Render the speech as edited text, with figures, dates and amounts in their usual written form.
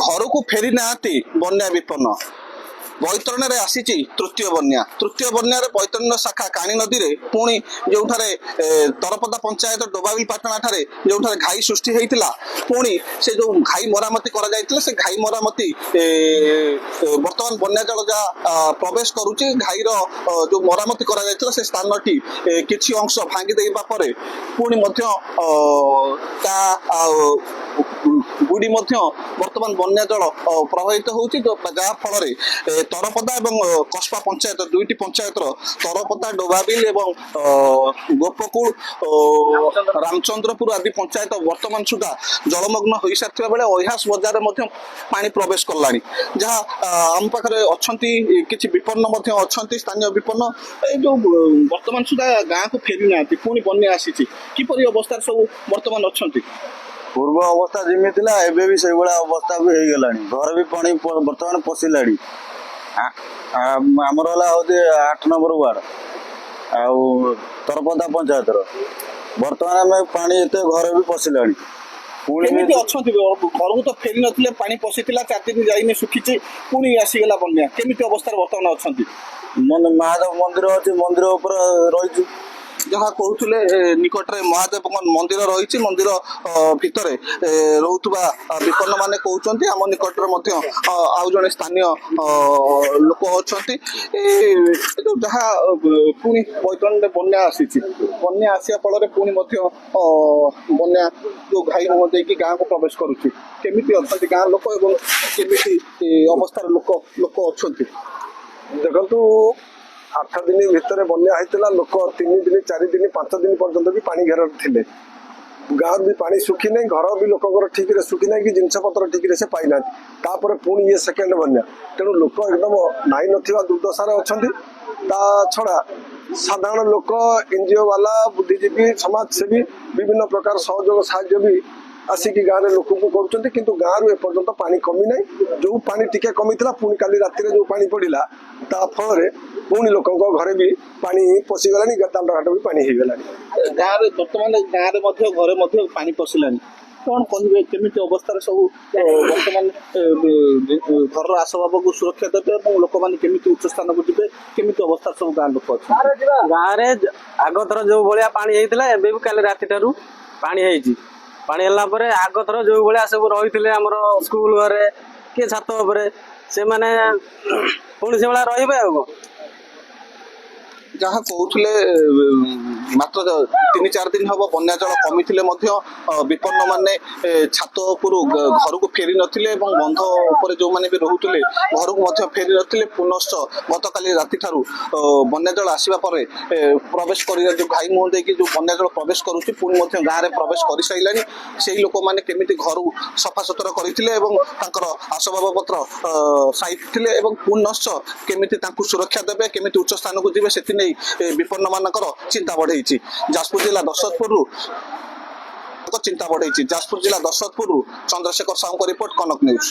घर को फेरी ना बन्या विपन्न बैतरण में आसी तृतीय बन्या बैतरण शाखा काणी नदी में पुणी जो तरपदा पंचायत डोबाविल पाटणा ठारे जो घाई सृष्टि होता पुणी से जो घाई मरामती से घाई मरामती बर्तमान बन्या जल जहाँ प्रवेश करुच्ची घाईर जो मरामती से स्थान टी किसी अंश भांगी देवा पुणी बुड़ी बर्तमान बन्या जल प्रभावित होती जहाँ फल तरपदा और कस्बा पंचायत दुईटी पंचायत तरपदा डोबाबिल और गोपकुल रामचंद्रपुर आदि पंचायत वर्तमान सुधा जलमग्न हो सारी बेले अहिहास बजार में पानी प्रवेश कला जहाँ आम पाखे अच्छा कि विपन्न अच्छा स्थानीय विपन्न जो वर्तमान सुधा गाँव को फेरी ना पुणी बन्या आसी किपरि अवस्था सब वर्तमान अच्छा पूर्व अवस्था जमी एबे भी से अवस्था भी हो गला घर भी पानी बर्तमान पशिला आमर है 8 नंबर वार्ड आउ तरपदा पंचायत बर्तमान आम पानी एत घर भी पशिला अच्छा घर को तो फेरी ना पानी पशिला 4 दिन जाइए सुखी पुणी आसीगला बन्या केमी अवस्था बर्तमान अच्छा महादेव मंदिर अच्छे मंदिर उपर रही जहाँ कहते निकट में महादेव मंदिर रही मंदिर भितर रोकुवा विपन्न माने कहते आम निकट में आउ जड़े स्थानीय लोक अच्छा जहाँ पुणी बैतरण में बन्या आसी बन्या आसा फल पुणी बन्या जो घाई मुह दे गाँव को प्रवेश करुच्ची केमी अच्छा गाँव लोक केमी अवस्था लोक अच्छा देखु 8 दिन भितर बन्या होता लोक 3 दिन 4 दिन 5 दिन पर्यंत भी पानी घेर थे गाँव भी पानी सुखी ना घर भी लोक ठीक से सुखी ना कि जिनस पत्र ठीक से पाई ना पुणी ये सेकेंड बन्या तेणु लोक एकदम नाई ना दुर्दशार अच्छा ता छड़ा साधारण लोक एनजीओ वाला बुद्धिजीवी समाजसेवी विभिन्न प्रकार सहयोग साहाय्य भी आसिक गाँव में लोक कर गाँव एपर्तंत पानी कमी ना जो पानी टिके कमी पुणी काली राति जो पानी पड़ा ता फल पुणी लोक घरे भी पानी पशिगला दांड घाट भी पानी हो गला गाँव बर्तमान गाँव घरे पानी पशिला कौन कहे केमी अवस्था सब बर्तमान घर आसबाब को सुरक्षा देते लोक मैंने केमी उच्च स्थान को जी केमी अवस्था सब गाँव लोक अच्छे गाँव में आग थर जो भाया पानी होता है एवं काली राति ठारू पानी पानी है आग थर जो भाया सब रही आम स्कूल घरे किए छात से मैंने पुणी से भाया जहाँ कहते मात्र 3-4 दिन हम बन्या जल कमी विपन्न माने छात उपर घर को फेरी नथिले बंध उपर जो मैंने भी रोते घर को फेरी नथिले पुनश्च गत काली राति ठारू बन्या जल आसवा प्रवेश कर जो घाई मुह दे जो बन्या जल प्रवेश करुच्ची पुणी गाँव में प्रवेश कर सारा से लोक मैंने केमी घर सफा सुतरा करते आसबाब पत्र साइथिले पुनश्च केमी सुरक्षा देवे केमी उच्च स्थान को जी से विपन्न मानकर चिंता बढ़े जाजपुर जिला दशरथपुर चिंता बढ़े जाजपुर जिला दशरथपुर चंद्रशेखर साहू रिपोर्ट कनक न्यूज।